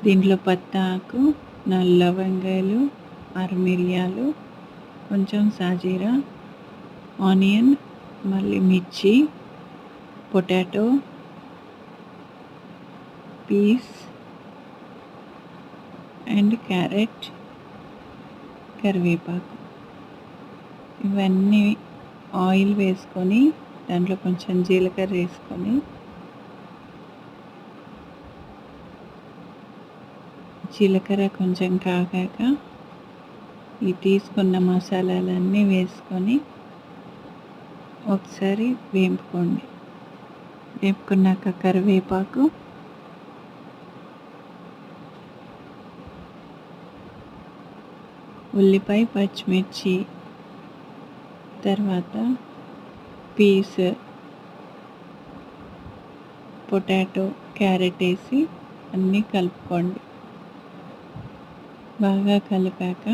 దీంట్లో పత్తాకు, 4 లవంగాలు, 6 మిరియాలు, కొంచెం సాజీరా, ఆనియన్, మళ్ళీ మిర్చి, పొటాటో, పీస్ అండ్ క్యారెట్, కరివేపాకు ఇవన్నీ ఆయిల్ వేసుకొని దాంట్లో కొంచెం జీలకర్ర వేసుకొని జీలకర్ర కొంచెం కాగాక ఈ తీసుకున్న మసాలాలన్నీ వేసుకొని ఒకసారి వేపుకోండి. వేపుకున్నాక కరివేపాకు, ఉల్లిపాయ, పచ్చిమిర్చి, తర్వాత పీస్, పొటాటో, క్యారెట్ వేసి అన్నీ కలుపుకోండి. బాగా కలిపాక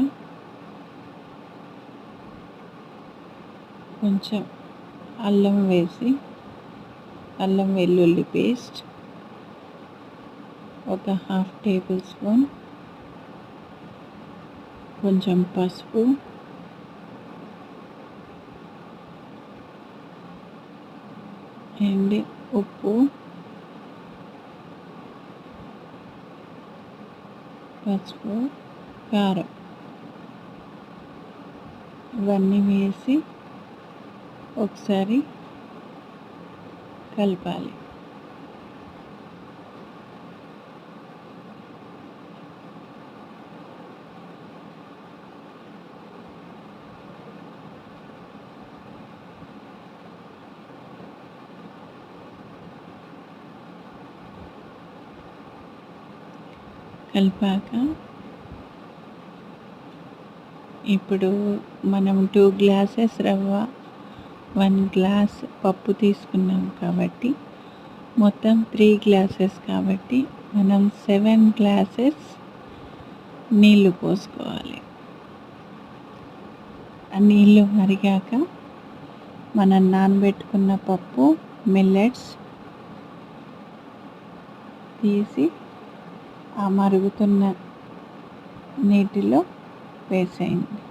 కొంచెం అల్లం వేసి అల్లం వెల్లుల్లి పేస్ట్ ఒక 1/2 టేబుల్ స్పూన్, కొంచెం పసుపు, అండ్ ఉప్పు, పసుపు, కారం ఇవన్నీ వేసి ఒకసారి కలపాలి. కలిపాక ఇప్పుడు మనం 2 గ్లాసెస్ రవ్వ, 1 గ్లాస్ పప్పు తీసుకున్నాం కాబట్టి మొత్తం 3 గ్లాసెస్ కాబట్టి మనం 7 గ్లాసెస్ నీళ్ళు పోసుకోవాలి. ఆ నీళ్ళు మరిగాక మనం నానబెట్టుకున్న పప్పు, మిల్లెట్స్ తీసి ఆ మరుగుతున్న నీటిలో వేసేయండి.